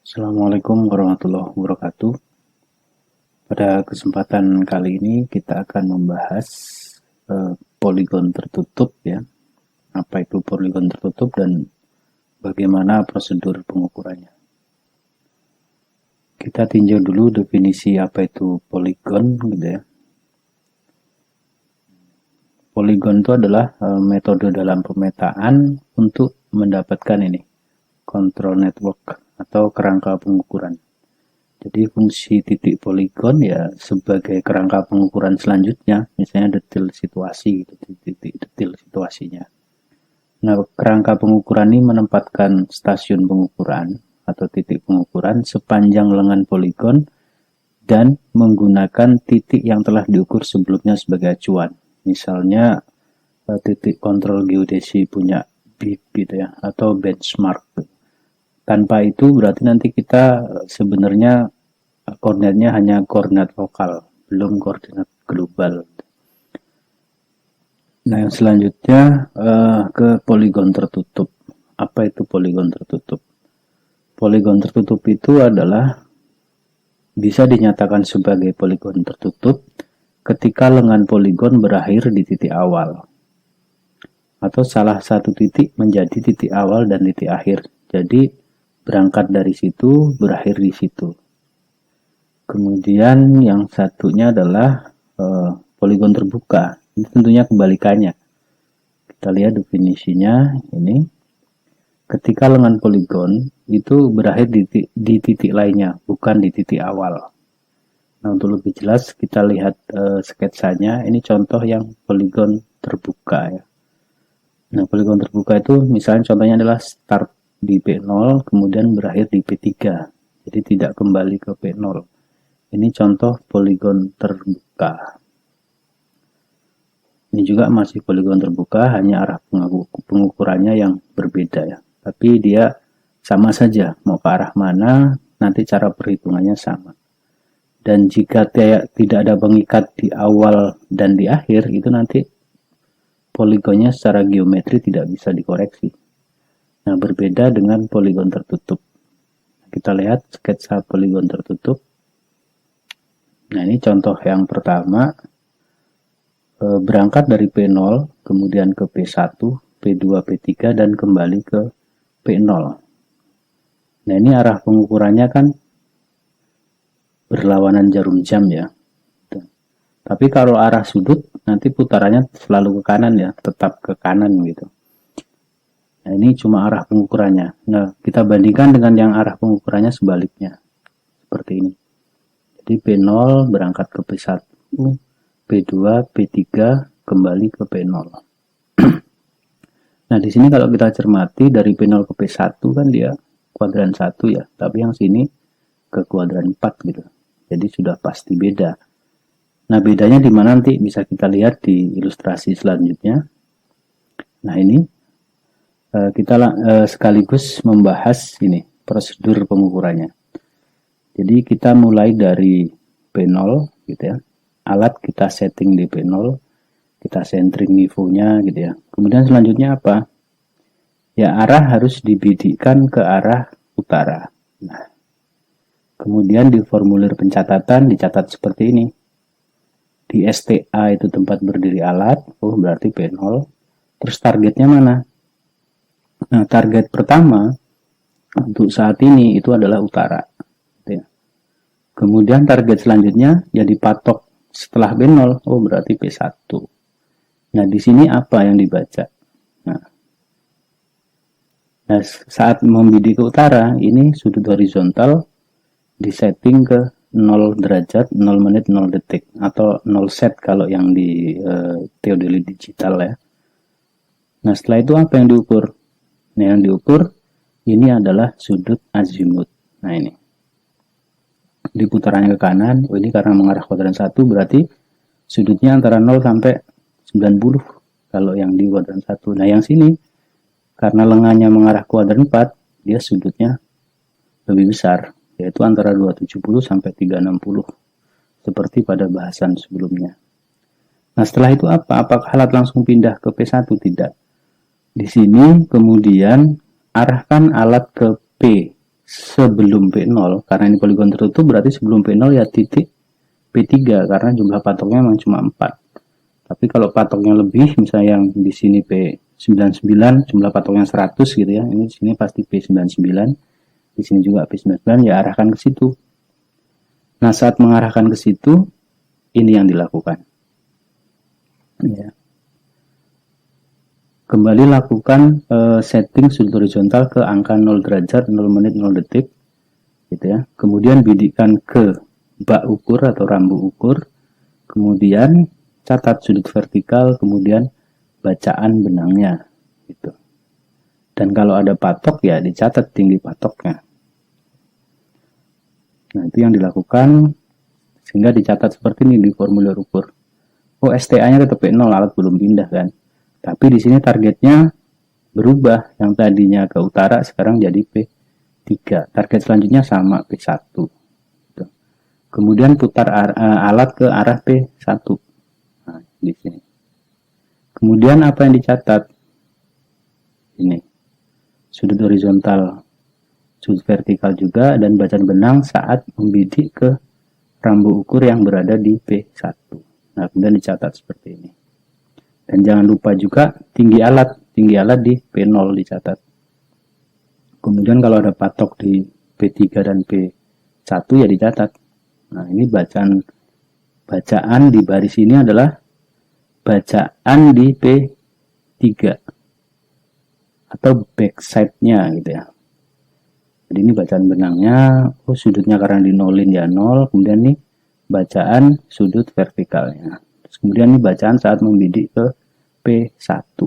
Assalamualaikum warahmatullahi wabarakatuh. Pada kesempatan kali ini kita akan membahas poligon tertutup ya. Apa itu poligon tertutup dan bagaimana prosedur pengukurannya. Kita tinjau dulu definisi apa itu poligon gitu ya. Poligon itu adalah metode dalam pemetaan untuk mendapatkan ini control network atau kerangka pengukuran. Jadi fungsi titik poligon ya sebagai kerangka pengukuran selanjutnya, misalnya detil situasi, titik detil situasinya. Nah, kerangka pengukuran ini menempatkan stasiun pengukuran atau titik pengukuran sepanjang lengan poligon dan menggunakan titik yang telah diukur sebelumnya sebagai acuan. Misalnya titik kontrol geodesi punya BIP gitu ya, atau benchmark. Tanpa itu berarti nanti kita sebenarnya koordinatnya hanya koordinat lokal, belum koordinat global. Nah, yang selanjutnya ke poligon tertutup. Apa itu poligon tertutup? Poligon tertutup itu adalah bisa dinyatakan sebagai poligon tertutup ketika lengan poligon berakhir di titik awal. Atau salah satu titik menjadi titik awal dan titik akhir. Jadi berangkat dari situ, berakhir di situ. Kemudian yang satunya adalah poligon terbuka. Ini tentunya kebalikannya. Kita lihat definisinya ini. Ketika lengan poligon itu berakhir di titik lainnya, bukan di titik awal. Nah, untuk lebih jelas kita lihat sketsanya. Ini contoh yang poligon terbuka ya. Nah, poligon terbuka itu misalnya contohnya adalah start di P0 kemudian berakhir di P3. Jadi tidak kembali ke P0. Ini contoh poligon terbuka. Ini juga masih poligon terbuka, hanya arah pengukurannya yang berbeda ya. Tapi dia sama saja, mau ke arah mana, nanti cara perhitungannya sama. Dan jika tidak ada pengikat di awal dan di akhir, itu nanti poligonnya secara geometri tidak bisa dikoreksi. Nah, berbeda dengan poligon tertutup. Kita lihat sketsa poligon tertutup. Nah, ini contoh yang pertama. Berangkat dari P0, kemudian ke P1, P2, P3, dan kembali ke P0. Nah, ini arah pengukurannya kan berlawanan jarum jam ya. Tapi kalau arah sudut, nanti putarannya selalu ke kanan ya, tetap ke kanan gitu. Nah, ini cuma arah pengukurannya. Nah, kita bandingkan dengan yang arah pengukurannya sebaliknya. Seperti ini. Jadi P0 berangkat ke P1, P2, P3, kembali ke P0. Nah, di sini kalau kita cermati dari P0 ke P1 kan dia kuadran 1 ya, tapi yang sini ke kuadran 4 gitu. Jadi sudah pasti beda. Nah, bedanya di mana nanti bisa kita lihat di ilustrasi selanjutnya. Nah, ini kita sekaligus membahas ini prosedur pengukurannya. Jadi kita mulai dari P0 gitu ya. Alat kita setting di P0, kita centering nivonya gitu ya. Kemudian selanjutnya apa? Ya, arah harus dibidikkan ke arah utara. Nah, kemudian di formulir pencatatan dicatat seperti ini. Di STA itu tempat berdiri alat, oh berarti P0. Terus targetnya mana? Nah, target pertama untuk saat ini itu adalah utara. Gitu ya. Kemudian target selanjutnya ya dipatok setelah P0, oh berarti P1. Nah, di sini apa yang dibaca? Nah, saat membidik ke utara, ini sudut horizontal disetting ke 0 derajat, 0 menit, 0 detik. Atau 0 set kalau yang di teodeli digital ya. Nah, setelah itu apa yang diukur? Nah, yang diukur ini adalah sudut azimut. Nah, ini. Di putarannya ke kanan, oh ini karena mengarah kuadran 1 berarti sudutnya antara 0 sampai 90 kalau yang di kuadran 1. Nah, yang sini karena lengannya mengarah kuadran 4, dia sudutnya lebih besar, yaitu antara 270 sampai 360 seperti pada bahasan sebelumnya. Nah, setelah itu apa? Apakah alat langsung pindah ke P1? Tidak. Di sini kemudian arahkan alat ke P1 sebelum P0, karena ini poligon tertutup berarti sebelum P0 ya titik P3 karena jumlah patoknya memang cuma 4. Tapi kalau patoknya lebih, misalnya yang di sini P99, jumlah patoknya 100 gitu ya, ini di sini pasti P99, di sini juga P99, ya arahkan ke situ. Nah, saat mengarahkan ke situ, ini yang dilakukan. Ya. Kembali lakukan setting sudut horizontal ke angka 0 derajat, 0 menit, 0 detik, gitu ya. Kemudian bidikkan ke bak ukur atau rambu ukur, kemudian catat sudut vertikal, kemudian bacaan benangnya, gitu. Dan kalau ada patok ya dicatat tinggi patoknya. Nah, itu yang dilakukan sehingga dicatat seperti ini di formulir ukur. Oh, STA-nya tetap P0, alat belum pindah kan. Tapi di sini targetnya berubah, yang tadinya ke utara sekarang jadi P3. Target selanjutnya sama P1. Gitu. Kemudian putar alat ke arah P1. Nah, di sini. Kemudian apa yang dicatat? Ini. Sudut horizontal, sudut vertikal juga, dan bacaan benang saat membidik ke rambu ukur yang berada di P1. Nah, kemudian dicatat seperti ini. Dan jangan lupa juga tinggi alat di P0 dicatat. Kemudian kalau ada patok di P3 dan P1 ya dicatat. Nah, ini bacaan di baris ini adalah bacaan di P3 atau backside-nya gitu ya. Jadi ini bacaan benangnya, oh sudutnya karena dinolin ya 0, kemudian ini bacaan sudut vertikalnya. Terus kemudian ini bacaan saat membidik ke P1.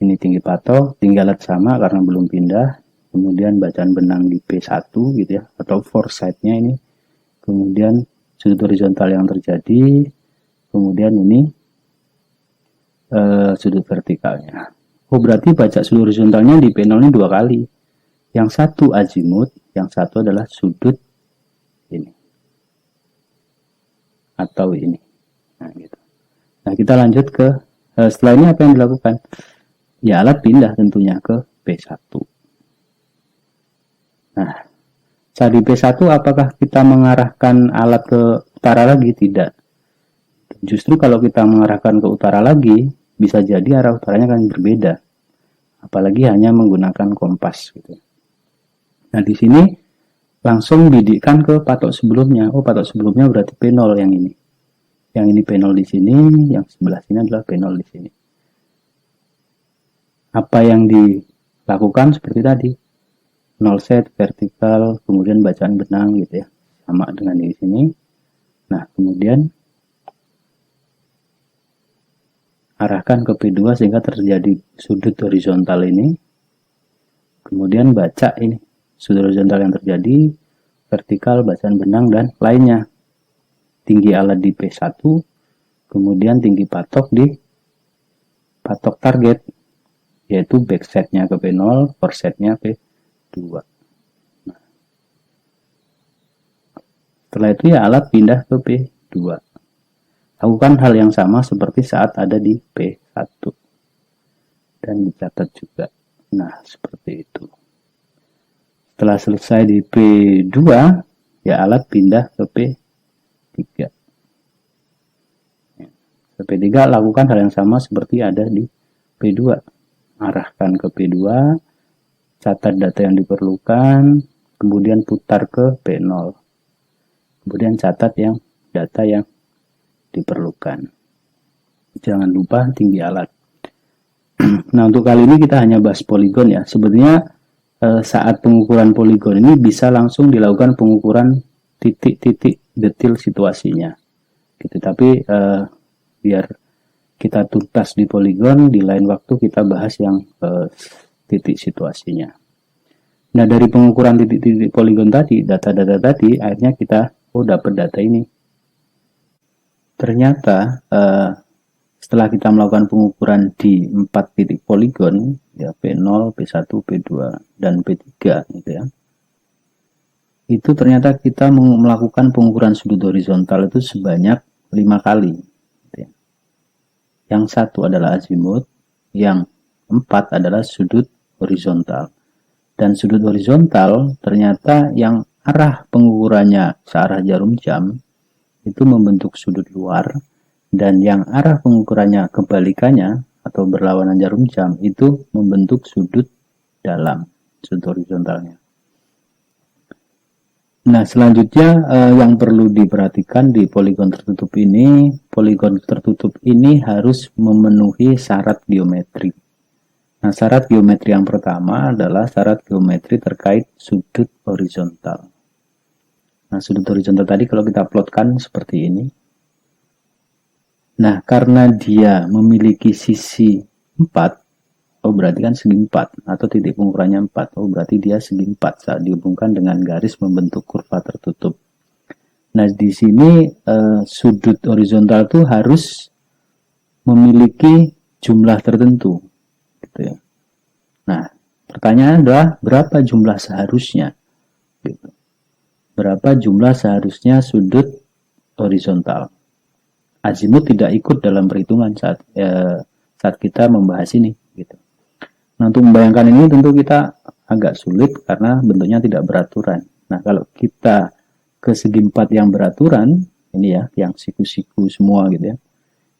Ini tinggi patok, tinggi alat sama karena belum pindah. Kemudian bacaan benang di P1 gitu ya, atau foresight-nya ini. Kemudian sudut horizontal yang terjadi. Kemudian ini sudut vertikalnya. Oh, berarti baca sudut horizontalnya di P0 ini 2 kali. Yang satu azimut, yang satu adalah sudut ini. Atau ini. Nah, gitu. Nah, kita lanjut ke setelah ini apa yang dilakukan? Ya, alat pindah tentunya ke P1. Nah, saat di P1 apakah kita mengarahkan alat ke utara lagi? Tidak. Justru kalau kita mengarahkan ke utara lagi, bisa jadi arah utaranya akan berbeda. Apalagi hanya menggunakan kompas gitu. Nah, di sini langsung bidikkan ke patok sebelumnya. Oh, patok sebelumnya berarti P0 yang ini. Yang ini P0 di sini, yang sebelah sini adalah P0 di sini. Apa yang dilakukan seperti tadi. 0 set, vertikal, kemudian bacaan benang gitu ya. Sama dengan di sini. Nah, kemudian arahkan ke P2 sehingga terjadi sudut horizontal ini. Kemudian baca ini. Sudut horizontal yang terjadi, vertikal, bacaan benang, dan lainnya. Tinggi alat di P1, kemudian tinggi patok di patok target, yaitu backsetnya ke P0, forsetnya P2. Nah, setelah itu ya alat pindah ke P2. Lakukan hal yang sama seperti saat ada di P1. Dan dicatat juga. Nah, seperti itu. Setelah selesai di P2, ya alat pindah ke P3. Ke P3 lakukan hal yang sama seperti ada di P2. Arahkan ke P2, catat data yang diperlukan, kemudian putar ke P0. Kemudian catat yang data yang diperlukan. Jangan lupa tinggi alat. Nah, untuk kali ini kita hanya bahas poligon ya. Sebenarnya saat pengukuran poligon ini bisa langsung dilakukan pengukuran titik-titik detil situasinya gitu. Tapi biar kita tuntas di poligon, di lain waktu kita bahas yang titik situasinya. Nah, dari pengukuran titik-titik poligon tadi, data-data tadi, akhirnya kita dapat data ini. Ternyata setelah kita melakukan pengukuran di 4 titik poligon, ya P0, P1, P2, dan P3 gitu ya. Itu ternyata kita melakukan pengukuran sudut horizontal itu sebanyak 5 kali. Gitu ya. Yang satu adalah azimut, yang 4 adalah sudut horizontal. dan sudut horizontal, ternyata yang arah pengukurannya searah jarum jam itu membentuk sudut luar, dan yang arah pengukurannya kebalikannya atau berlawanan jarum jam itu membentuk sudut dalam, sudut horizontalnya. Nah, selanjutnya yang perlu diperhatikan di poligon tertutup ini harus memenuhi syarat geometri. Nah, syarat geometri yang pertama adalah syarat geometri terkait sudut horizontal. Nah, sudut horizontal tadi kalau kita plotkan seperti ini. Nah, karena dia memiliki sisi 4, oh berarti kan segi 4 atau titik pengukurannya 4. Oh berarti dia segi 4 saat dihubungkan dengan garis membentuk kurva tertutup. Nah, di sini sudut horizontal itu harus memiliki jumlah tertentu gitu ya. Nah, pertanyaan adalah berapa jumlah seharusnya gitu. Berapa jumlah seharusnya sudut horizontal? Azimut tidak ikut dalam perhitungan saat kita membahas ini gitu. Nah, untuk membayangkan ini tentu kita agak sulit karena bentuknya tidak beraturan. Nah, kalau kita ke segi 4 yang beraturan, ini ya, yang siku-siku semua gitu ya.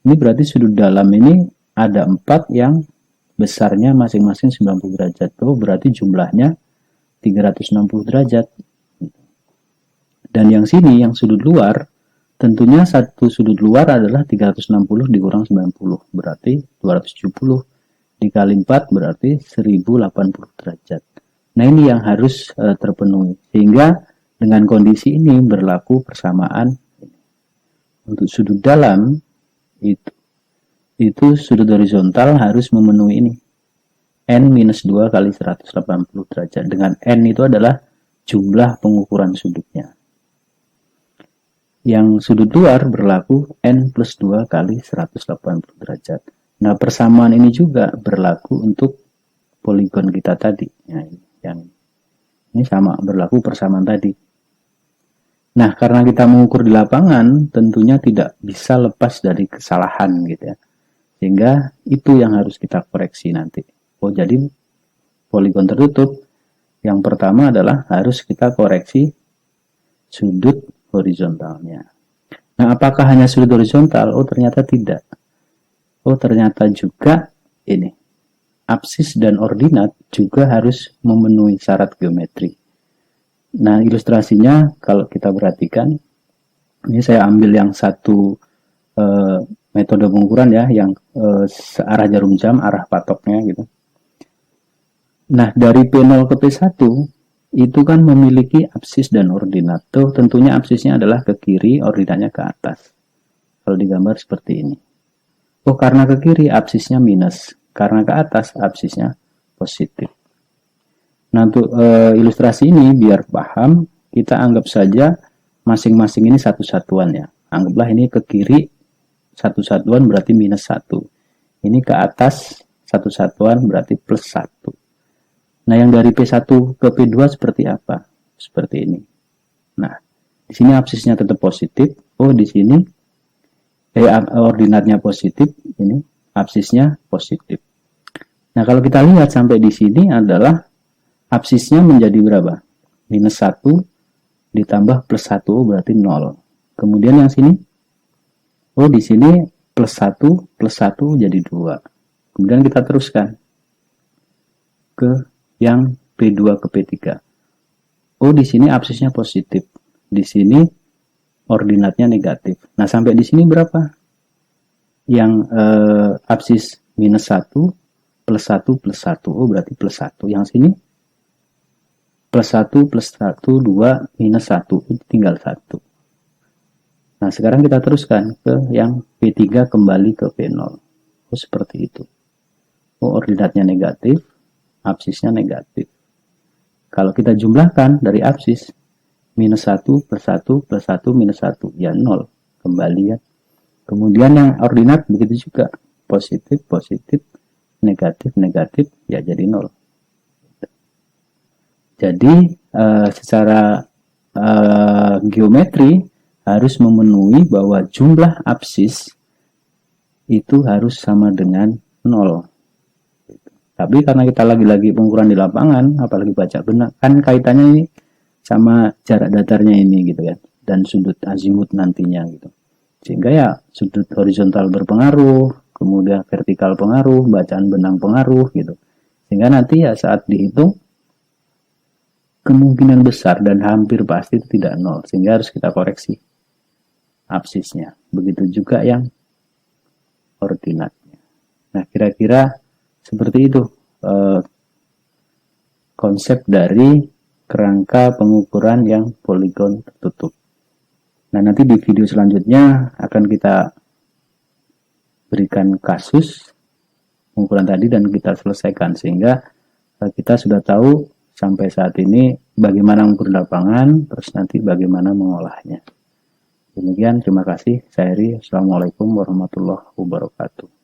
Ini berarti sudut dalam ini ada 4 yang besarnya masing-masing 90 derajat. Oh, berarti jumlahnya 360 derajat. Dan yang sini, yang sudut luar, tentunya satu sudut luar adalah 360 dikurang 90, berarti 270. Dikali 4 berarti 1080 derajat. Nah, ini yang harus terpenuhi. Sehingga dengan kondisi ini berlaku persamaan. Untuk sudut dalam itu sudut horizontal harus memenuhi ini. N-2 kali 180 derajat. Dengan N itu adalah jumlah pengukuran sudutnya. Yang sudut luar berlaku N+2 kali 180 derajat. Nah, persamaan ini juga berlaku untuk poligon kita tadi. Nah, ini sama, berlaku persamaan tadi. Nah, karena kita mengukur di lapangan, tentunya tidak bisa lepas dari kesalahan gitu ya. Sehingga itu yang harus kita koreksi nanti. Oh, jadi poligon tertutup yang pertama adalah harus kita koreksi sudut horizontalnya. Nah, apakah hanya sudut horizontal? Oh, ternyata tidak. Oh, ternyata juga ini apsis dan ordinat juga harus memenuhi syarat geometri. Nah, ilustrasinya kalau kita perhatikan, ini saya ambil yang satu metode pengukuran ya, yang searah jarum jam, arah patoknya gitu. Nah, dari P0 ke P1 itu kan memiliki apsis dan ordinat. Tuh, tentunya apsisnya adalah ke kiri, ordinatnya ke atas. Kalau digambar seperti ini. Oh, karena ke kiri absisnya minus, karena ke atas absisnya positif. Nah, untuk ilustrasi ini biar paham, kita anggap saja masing-masing ini satu satuan ya. Anggaplah ini ke kiri satu satuan berarti minus 1. Ini ke atas satu satuan berarti plus 1. Nah, yang dari P1 ke P2 seperti apa? Seperti ini. Nah, di sini absisnya tetap positif. Oh, di sini ordinatnya positif, ini absisnya positif. Nah, kalau kita lihat sampai di sini adalah absisnya menjadi berapa? Minus 1 ditambah plus 1 berarti 0. Kemudian yang sini, oh di sini plus 1 jadi 2. Kemudian kita teruskan ke yang P2 ke P3. Oh, di sini absisnya positif. Di sini ordinatnya negatif. Nah, sampai di sini berapa? Yang absis minus 1 plus 1 plus 1. Oh, berarti plus 1. Yang sini plus 1 plus 1, 2 minus 1. Tinggal 1. Nah, sekarang kita teruskan ke yang P3 kembali ke P0. Oh, seperti itu. Oh, ordinatnya negatif, absisnya negatif. Kalau kita jumlahkan dari absis, minus 1 plus 1 plus 1 minus 1, ya 0. Kembali ya. Kemudian yang ordinat begitu juga. Positif, positif, negatif, negatif, ya jadi 0. Jadi, secara geometri harus memenuhi bahwa jumlah absis itu harus sama dengan 0. Tapi karena kita lagi-lagi pengukuran di lapangan, apalagi baca benak, kan kaitannya ini sama jarak datarnya ini gitu kan, dan sudut azimut nantinya gitu. Sehingga ya sudut horizontal berpengaruh, kemudian vertikal pengaruh, bacaan benang pengaruh gitu. Sehingga nanti ya saat dihitung kemungkinan besar dan hampir pasti itu tidak nol, sehingga harus kita koreksi absisnya. Begitu juga yang ordinatnya. Nah, kira-kira seperti itu konsep dari kerangka pengukuran yang poligon tertutup. Nah, nanti di video selanjutnya akan kita berikan kasus pengukuran tadi dan kita selesaikan, sehingga kita sudah tahu sampai saat ini bagaimana mengukur lapangan, terus nanti bagaimana mengolahnya. Demikian, terima kasih. Saya Heri. Assalamualaikum warahmatullahi wabarakatuh.